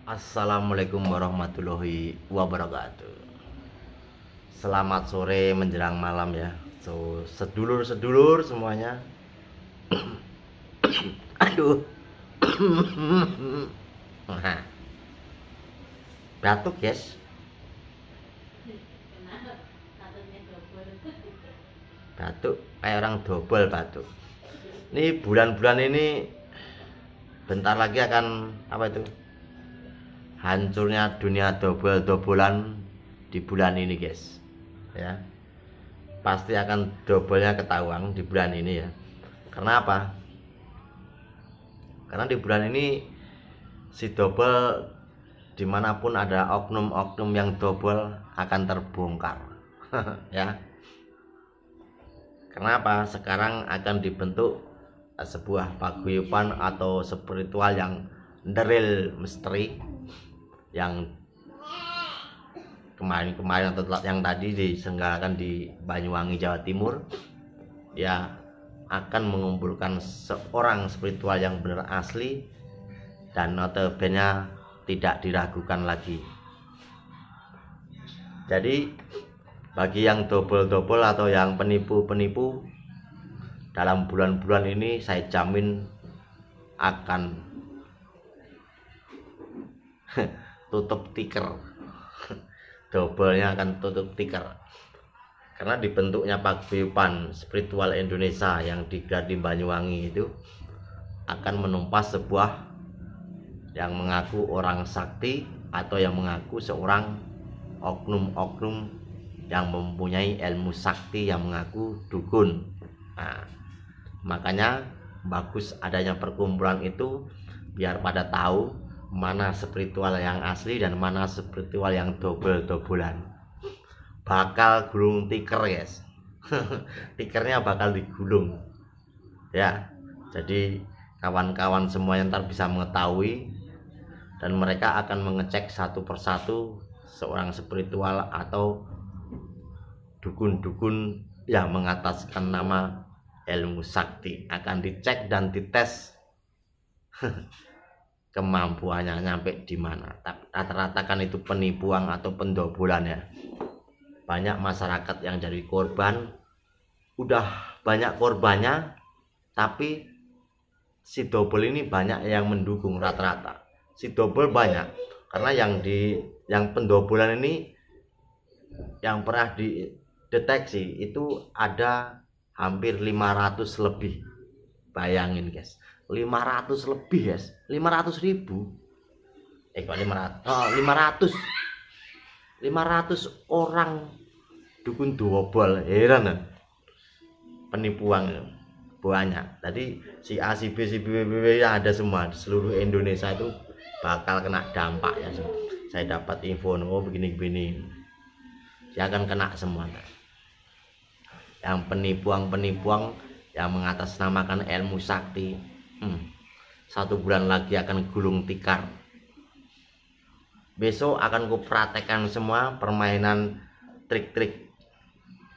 Assalamualaikum warahmatullahi wabarakatuh. Selamat sore menjelang malam ya. So, sedulur-sedulur semuanya. Aduh. Batuk, guys. Batuk kayak orang double batuk. Ini bulan-bulan ini bentar lagi akan apa itu? Hancurnya dunia double-doublean di bulan ini, guys. Ya. Pasti akan doublenya ketahuan di bulan ini ya. Karena apa? Karena di bulan ini si double dimanapun ada oknum-oknum yang double akan terbongkar. Ya. Kenapa? Sekarang akan dibentuk sebuah paguyuban atau spiritual yang real misteri yang kemarin atau yang tadi diselenggarakan di Banyuwangi, Jawa Timur, ya akan mengumpulkan seorang spiritual yang benar asli dan notabene tidak diragukan lagi. Jadi bagi yang double-double atau yang penipu-penipu, dalam bulan-bulan ini saya jamin akan tutup tiker. Doublenya akan tutup tiker. Karena dibentuknya paguyuban spiritual Indonesia yang digelar di Banyuwangi itu akan menumpas sebuah yang mengaku orang sakti atau yang mengaku seorang oknum-oknum yang mempunyai ilmu sakti yang mengaku dukun. Nah, makanya bagus adanya perkumpulan itu biar pada tahu mana spiritual yang asli dan mana spiritual yang double-doublean. Bakal gulung tiker, guys. Tikernya bakal digulung ya. Jadi kawan-kawan semuanya ntar bisa mengetahui dan mereka akan mengecek satu persatu seorang spiritual atau dukun-dukun yang mengataskan nama ilmu sakti akan dicek dan dites kemampuannya nyampe di mana. Rata-rata kan itu penipuan atau pendobolan ya. Banyak masyarakat yang jadi korban, udah banyak korbannya, tapi si double ini banyak yang mendukung rata-rata. Si double banyak karena yang pendobolan ini yang pernah dideteksi itu ada hampir 500 lebih. Bayangin, guys. 500 lebih, guys. 500.000. Kok 500? Oh, 500 orang dukun double. Heran kan? Penipuan banyak. Tadi si A, si B, si B, ya ada semua di seluruh Indonesia itu bakal kena dampak ya. Saya dapat info begini-begini. Dia akan kena semua. Yang penipuan yang mengatasnamakan ilmu sakti, 1 bulan lagi akan gulung tikar. Besok akan kupraktekkan semua permainan trik-trik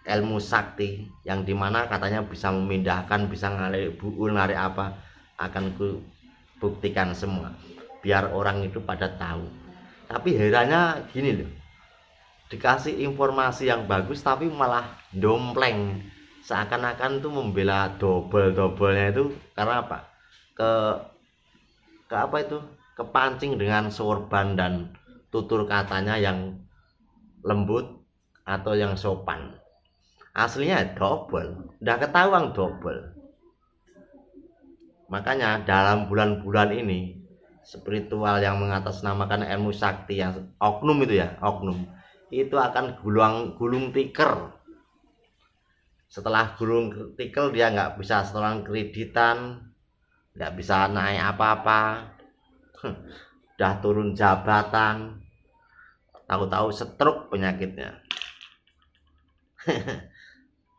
ilmu sakti yang dimana katanya bisa memindahkan, bisa ngalir buul, ngalir apa, akan ku buktikan semua biar orang itu pada tahu. Tapi herannya gini loh, dikasih informasi yang bagus tapi malah dompleng, seakan-akan tuh membela double-doublenya itu karena apa? Ke apa itu? Kepancing dengan sorban dan tutur katanya yang lembut atau yang sopan. Aslinya double, udah ketahuan double. Makanya dalam bulan-bulan ini spiritual yang mengatasnamakan ilmu sakti yang oknum itu ya, oknum itu akan gulung tiker. Setelah gulung tiker dia nggak bisa setoran kreditan, nggak bisa naik apa-apa, udah turun jabatan, tahu-tahu stroke penyakitnya.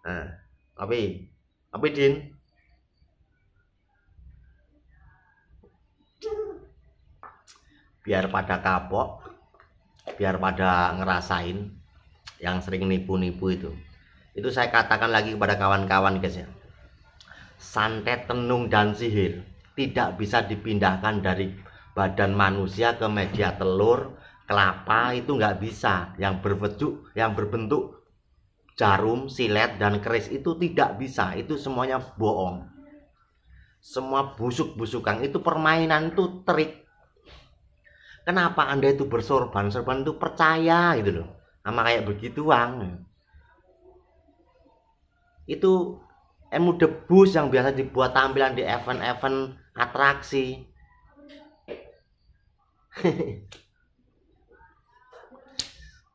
Nah, tapi Din, biar pada kapok, biar pada ngerasain yang sering nipu-nipu itu saya katakan lagi kepada kawan-kawan, guys ya, santet, tenung dan sihir tidak bisa dipindahkan dari badan manusia ke media telur, kelapa itu nggak bisa. Yang berbentuk jarum, silet, dan keris itu tidak bisa. Itu semuanya bohong. Semua busuk-busukan itu permainan, itu trik. Kenapa Anda itu bersorban itu percaya gitu loh sama kayak begituan. Itu ilmu debus yang biasa dibuat tampilan di event-event atraksi.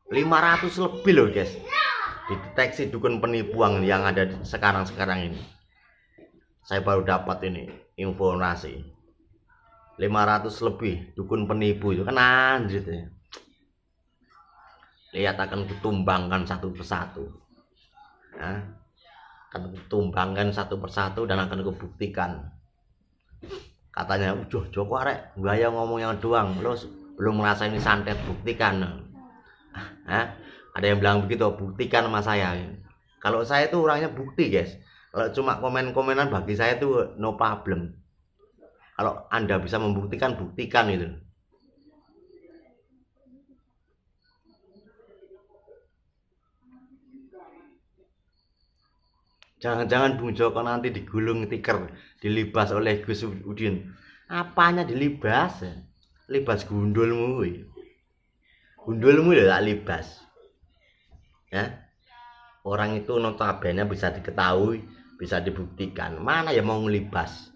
500 lebih loh guys dideteksi dukun penipuan yang ada sekarang ini. Saya baru dapat ini informasi 500 lebih dukun penipu itu kan anjir ya. Lihat akan kutumbangkan satu persatu ya. Akan kutumbangkan satu persatu dan akan kubuktikan. Katanya Joko arek gaya ngomong yang doang, lo belum ngerasain santet, buktikan. Ada yang bilang begitu, buktikan sama saya. Kalau saya itu orangnya bukti guys. Kalau cuma komen-komenan bagi saya itu no problem. Kalau Anda bisa membuktikan, buktikan itu. Jangan-jangan Bung Joko nanti digulung tikar, dilibas oleh Gus Udin. Apanya dilibas? Libas gundulmu. Gundulmu ya tak libas. Ya. Orang itu notabene bisa diketahui, bisa dibuktikan. Mana yang mau ngelibas?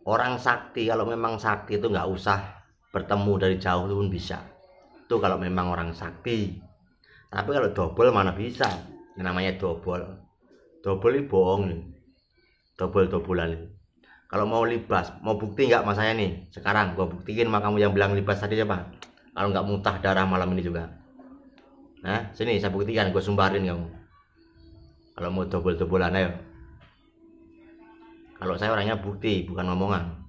Orang sakti, kalau memang sakti itu nggak usah bertemu dari jauh pun bisa. Itu kalau memang orang sakti. Tapi kalau dobol mana bisa? Yang namanya dobol. Dobol ini bohong nih. Dobol-dobolan itu. Kalau mau libas, mau bukti nggak mas saya nih? Sekarang gua buktiin sama kamu yang bilang libas tadi apa? Kalau nggak muntah darah malam ini juga. Nah, sini saya buktikan, gue sumbarin kamu. Kalau mau dobol-dobolan ayo. Kalau saya orangnya bukti, bukan omongan.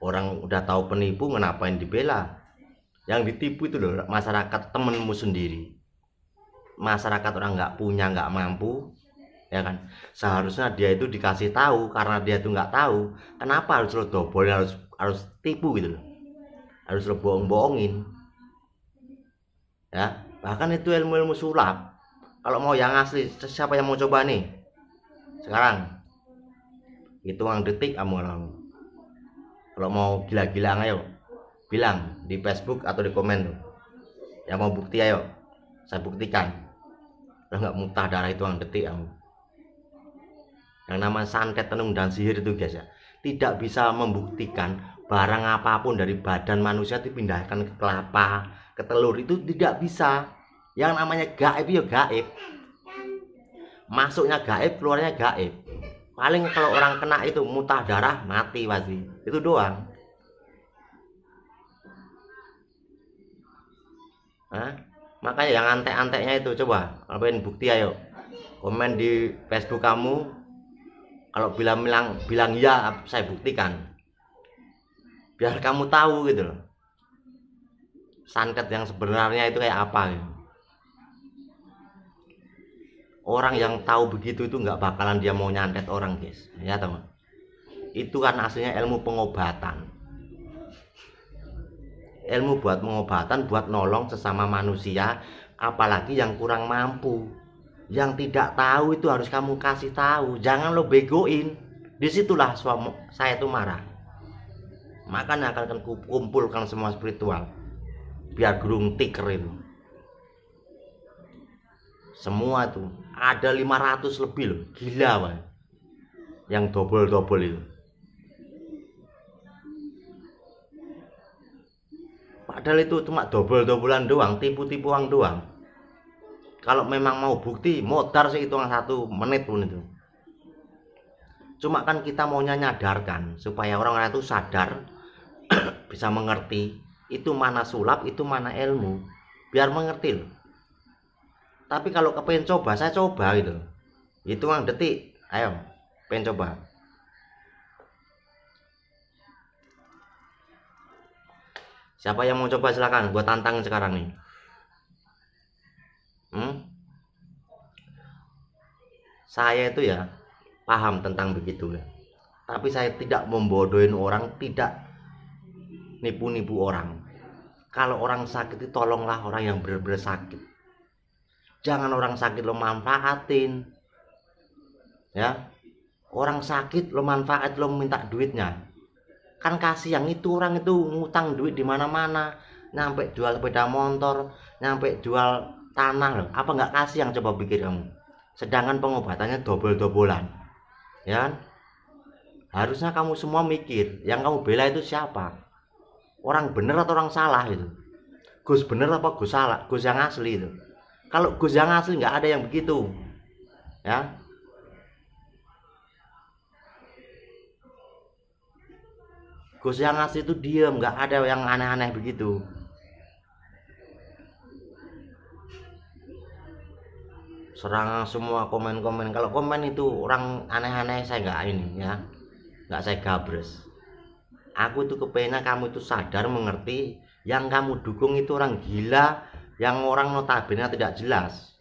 Orang udah tahu penipu, ngapain dibela? Yang ditipu itu loh masyarakat, temenmu sendiri. Masyarakat orang nggak punya, nggak mampu, ya kan? Seharusnya dia itu dikasih tahu, karena dia itu nggak tahu. Kenapa harus lo dobol, harus tipu gitu loh? Harus lo bohong-bohongin. Ya, bahkan itu ilmu-ilmu sulap. Kalau mau yang asli, siapa yang mau coba nih? Sekarang hitungan detik kamu. Kalau mau gila-gilaan ayo bilang di Facebook atau di komen tuh. Yang mau bukti ayo, saya buktikan. Kalau nggak muntah darah hitungan detik kamu. Yang namanya santet, tenung, dan sihir itu guys ya, tidak bisa membuktikan barang apapun dari badan manusia dipindahkan ke kelapa, ke telur, itu tidak bisa. Yang namanya gaib ya gaib. Masuknya gaib, keluarnya gaib. Paling kalau orang kena itu muntah darah, mati pasti. Itu doang. Makanya yang antek-anteknya itu coba, ngapain bukti ayo. Komen di Facebook kamu. Kalau bilang ya, saya buktikan. Biar kamu tahu gitu loh. Santet yang sebenarnya itu kayak apa gitu. Orang yang tahu begitu itu nggak bakalan dia mau nyantet orang guys, ya teman. Itu kan aslinya ilmu pengobatan. Ilmu buat pengobatan, buat nolong sesama manusia, apalagi yang kurang mampu. Yang tidak tahu itu harus kamu kasih tahu, jangan lo begoin. Disitulah saya itu marah. Makanya akan kumpulkan semua spiritual, biar gulung tikar itu. Semua tuh ada 500 lebih loh, gila Pak. Yang dobol-dobol itu. Padahal itu cuma dobol-dobolan doang, tipu-tipuan doang. Kalau memang mau bukti, modar sih hitungan 1 menit pun itu. Cuma kan kita maunya nyadarkan supaya orang-orang itu sadar, bisa mengerti itu mana sulap, itu mana ilmu, biar mengerti loh. Tapi kalau kepengen coba, saya coba gitu. Hitungan detik, ayo, pengen coba. Siapa yang mau coba silakan, gua tantang sekarang nih. Saya itu ya paham tentang begitu ya. Tapi saya tidak membodohin orang, tidak nipu-nipu orang. Kalau orang sakit itu tolonglah orang yang benar-benar sakit. Jangan orang sakit lo manfaatin. Ya. Orang sakit lo manfaat, lo minta duitnya. Kan kasih yang itu, orang itu ngutang duit di mana-mana, nyampe jual sepeda motor, nyampe jual tanah loh. Apa nggak kasih yang, coba pikir kamu? Sedangkan pengobatannya dobel-dobolan. Ya. Harusnya kamu semua mikir, yang kamu bela itu siapa? Orang bener atau orang salah itu? Gus bener apa Gus salah? Gus yang asli itu. Kalau Gus yang asli nggak ada yang begitu, ya. Gus yang asli itu diem, nggak ada yang aneh-aneh begitu. Serang semua komen-komen. Kalau komen itu orang aneh-aneh saya nggak ini ya, nggak saya gabres. Aku itu kepengen kamu itu sadar, mengerti, yang kamu dukung itu orang gila, yang orang notabene tidak jelas.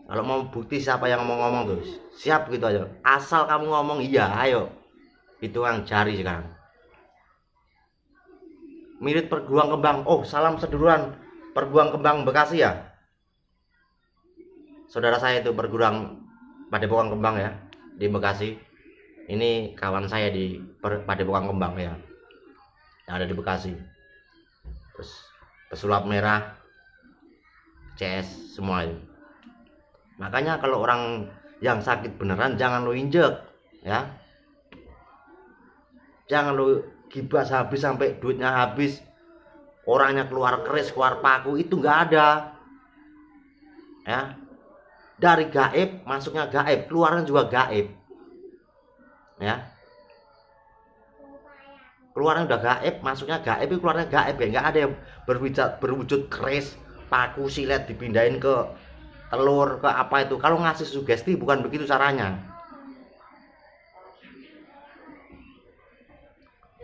Kalau mau bukti siapa yang mau ngomong tuh, siap gitu aja. Asal kamu ngomong iya, ayo. Itu yang cari sekarang. Mirip perguruan kembang. Oh, salam seduluran perguruan kembang Bekasi ya. Saudara saya itu perguruan Padepokan Kembang ya, di Bekasi. Ini kawan saya di Padepokan Kembang ya, yang ada di Bekasi. Terus pesulap merah, CS semua itu. Makanya kalau orang yang sakit beneran jangan lo injek ya. Jangan lo gibas habis sampai duitnya habis, orangnya keluar keris, keluar paku, itu nggak ada. Ya. Dari gaib masuknya gaib, keluarnya juga gaib. Ya. Keluarnya udah gaib, masuknya gaib, keluarnya gaib ya. Nggak ada yang berwujud keris, paku, silet dipindahin ke telur, ke apa itu. Kalau ngasih sugesti bukan begitu caranya.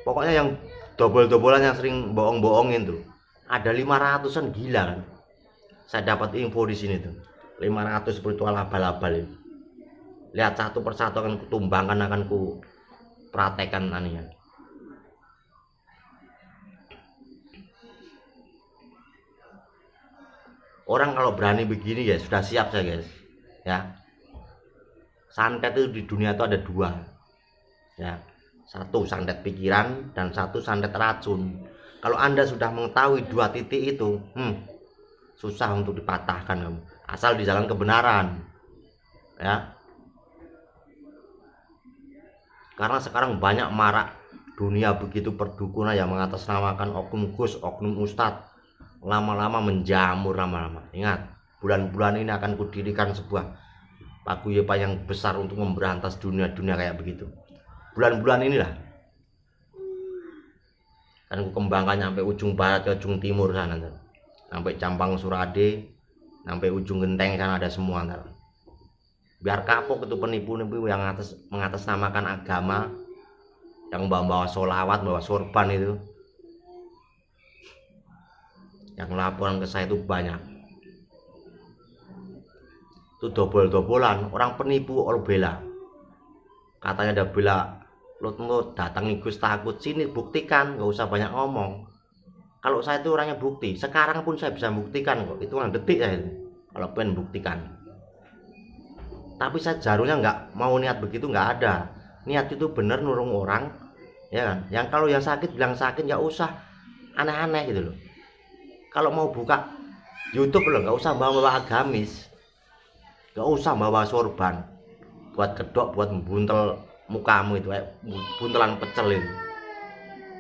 Pokoknya yang dobol-dobolan yang sering bohong-bohongin tuh ada 500-an, gila kan. Saya dapat info di sini tuh 500 spiritual abal-abal itu. Lihat satu persatu akan kutumbangkan, akan ku praktekan aninya. Orang kalau berani begini ya sudah siap saya guys ya. Santet itu di dunia itu ada dua ya. Satu santet pikiran dan satu santet racun. Kalau Anda sudah mengetahui dua titik itu, susah untuk dipatahkan kamu. Asal di jalan kebenaran. Ya. Karena sekarang banyak marak dunia begitu perdukunan yang mengatasnamakan oknum gus, oknum ustadz. Lama-lama menjamur lama-lama. Ingat, bulan-bulan ini akan kudirikan sebuah paguyuban yang besar untuk memberantas dunia-dunia kayak begitu. Bulan-bulan inilah kan aku kembangkan sampai ujung barat ke ujung timur sana, sampai Campang Surade, sampai ujung Genteng sana ada semua. Biar kapok itu penipu-penipu yang mengatasnamakan agama, yang bawa sholawat, bawa sorban itu, yang laporan ke saya itu banyak. Itu dobol-dobolan, orang penipu orang bela. Katanya ada bela, lo datang Gus takut, sini buktikan, nggak usah banyak ngomong. Kalau saya itu orangnya bukti, sekarang pun saya bisa buktikan kok, itu kan detik saya itu, kalau pengen buktikan. Tapi saya jarunya nggak mau niat begitu, nggak ada. Niat itu bener nurung orang, ya kan. Yang kalau yang sakit bilang sakit, nggak usah aneh-aneh gitu loh. Kalau mau buka YouTube loh, nggak usah bawa agamis, nggak usah bawa sorban, buat kedok, buat membuntel mukamu itu, buntelan pecel itu,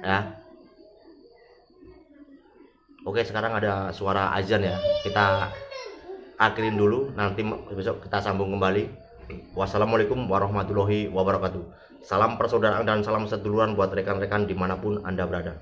ya. Oke, sekarang ada suara azan ya, kita akhirin dulu, nanti besok kita sambung kembali. Wassalamualaikum warahmatullahi wabarakatuh. Salam persaudaraan dan salam seduluran buat rekan-rekan dimanapun Anda berada.